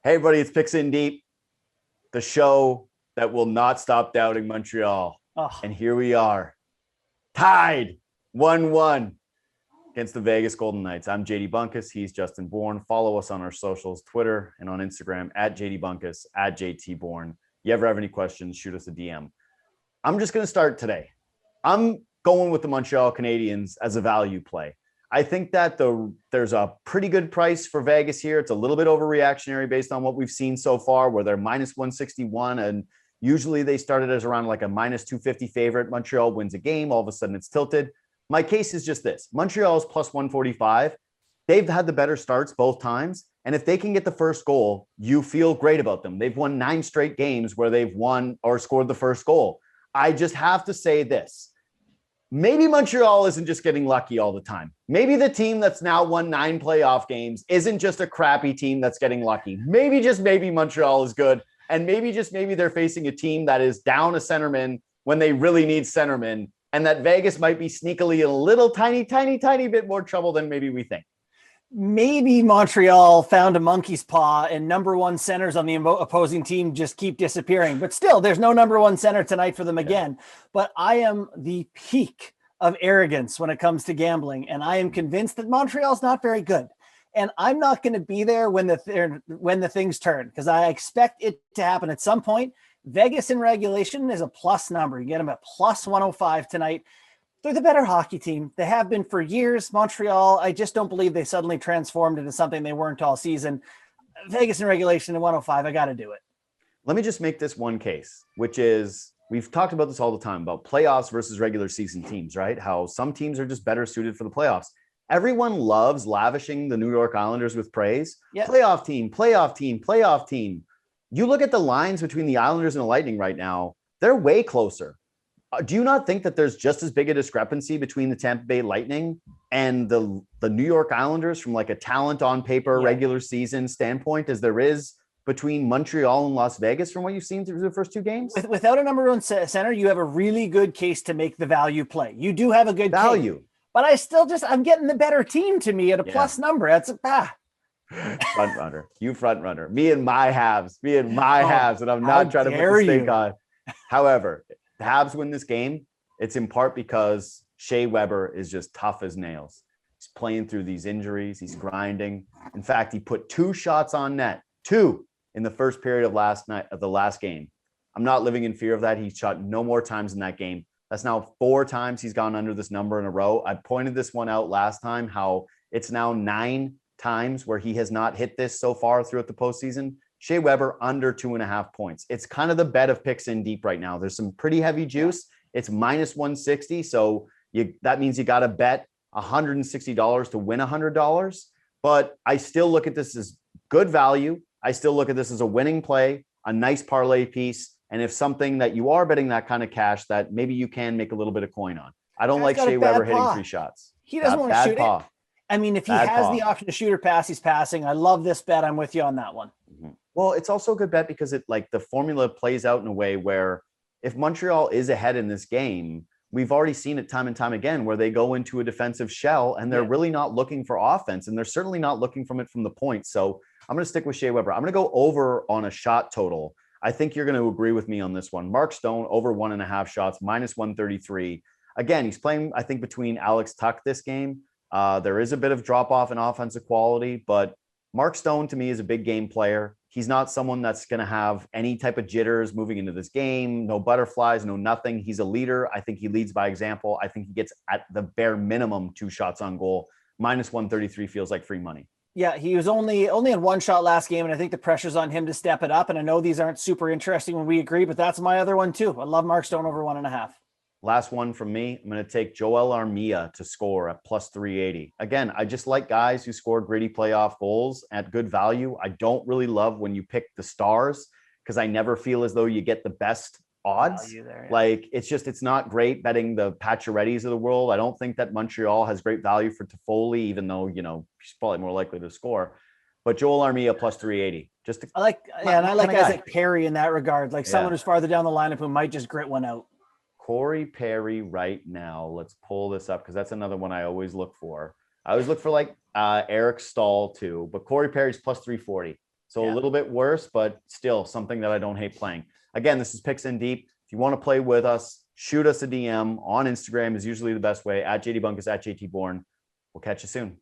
Hey, everybody, it's Picks In Deep, the show that will not stop doubting Montreal. Oh, And here we are, tied 1-1 against the Vegas Golden Knights. I'm JD Bunkis. He's Justin Bourne. Follow us on our socials, Twitter and on Instagram, at JD Bunkis, at JT Bourne. You ever have any questions, shoot us a DM. I'm just going to start today. I'm going with the Montreal Canadiens as a value play. I think that there's a pretty good price for Vegas here. It's a little bit overreactionary based on what we've seen so far, where they're minus 161. And usually they started as around like a minus 250 favorite. Montreal wins a game. All of a sudden it's tilted. My case is just this. Montreal is plus 145. They've had the better starts both times. And if they can get the first goal, you feel great about them. They've won 9 straight games where they've won or scored the first goal. I just have to say this. Maybe Montreal isn't just getting lucky all the time. Maybe the team that's now won 9 playoff games isn't just a crappy team that's getting lucky. Maybe just maybe Montreal is good. And maybe just maybe they're facing a team that is down a centerman when they really need centerman. And that Vegas might be sneakily a little tiny bit more trouble than maybe we think. maybe Montreal found a monkey's paw and number one centers on the opposing team just keep disappearing. But still, there's no number one center tonight for them again. But I am the peak of arrogance when it comes to gambling. And I am convinced that Montreal's not very good. And I'm not going to be there when the things turn, because I expect it to happen at some point. Vegas in regulation is a plus number. You get them at plus 105 tonight. They're the better hockey team. They have been for years. Montreal, I just don't believe they suddenly transformed into something they weren't all season. Vegas in regulation at 105, I got to do it. Let me just make this one case, which is, we've talked about this all the time, about playoffs versus regular season teams, right? How some teams are just better suited for the playoffs. Everyone loves lavishing the New York Islanders with praise. Yep. Playoff team. You look at the lines between the Islanders and the Lightning right now, they're way closer. Do you not think that there's just as big a discrepancy between the Tampa Bay Lightning and the New York Islanders from like a talent on paper regular season standpoint as there is between Montreal and Las Vegas from what you've seen through the first 2 games? Without a number one center, you have a really good case to make the value play. You do have a good value. Case, but I'm getting the better team to me at a plus number. That's front runner. You front runner. Me and my halves. And I'm not trying to put the stake on. However, the Habs win this game. It's in part because Shea Weber is just tough as nails. He's playing through these injuries. He's grinding. In fact, he put 2 shots on net, 2 in the first period of the last game. I'm not living in fear of that. He shot no more times in that game. That's now 4 times he's gone under this number in a row. I pointed this one out last time, how it's now 9 times where he has not hit this so far throughout the postseason. Shea Weber under 2.5 points. It's kind of the bet of Picks In Deep right now. There's some pretty heavy juice. It's minus 160. So that means you got to bet $160 to win $100. But I still look at this as good value. I still look at this as a winning play, a nice parlay piece. And if something that you are betting that kind of cash that maybe you can make a little bit of coin on. I don't like Shea Weber hitting 3 shots. He doesn't want to shoot it. I mean, if he has the option to shoot or pass, he's passing. I love this bet. I'm with you on that one. Mm-hmm. Well, it's also a good bet because the formula plays out in a way where if Montreal is ahead in this game, we've already seen it time and time again where they go into a defensive shell and they're really not looking for offense, and they're certainly not looking from the point. So I'm going to stick with Shea Weber. I'm going to go over on a shot total. I think you're going to agree with me on this one. Mark Stone over 1.5 shots, minus 133. Again, he's playing, I think, between Alex Tuch this game. There is a bit of drop off in offensive quality, but Mark Stone to me is a big game player. He's not someone that's going to have any type of jitters moving into this game, no butterflies, no nothing. He's a leader. I think he leads by example. I think he gets at the bare minimum 2 shots on goal. Minus 133 feels like free money. Yeah, he was only had 1 shot last game, and I think the pressure's on him to step it up. And I know these aren't super interesting when we agree, but that's my other one too. I love Mark Stone over 1.5. Last one from me. I'm going to take Joel Armia to score at plus 380. Again, I just like guys who score gritty playoff goals at good value. I don't really love when you pick the stars because I never feel as though you get the best odds. It's not great betting the Paciorettys of the world. I don't think that Montreal has great value for Toffoli, even though, he's probably more likely to score. But Joel Armia plus 380. I like guys like Perry in that regard, someone who's farther down the lineup who might just grit one out. Corey Perry right now. Let's pull this up because that's another one I always look for. I always look for Eric Stahl too, but Corey Perry's plus 340. So a little bit worse, but still something that I don't hate playing. Again, this is Picks in Deep. If you want to play with us, shoot us a DM on Instagram is usually the best way, at JD Bunkis, at JT Bourne. We'll catch you soon.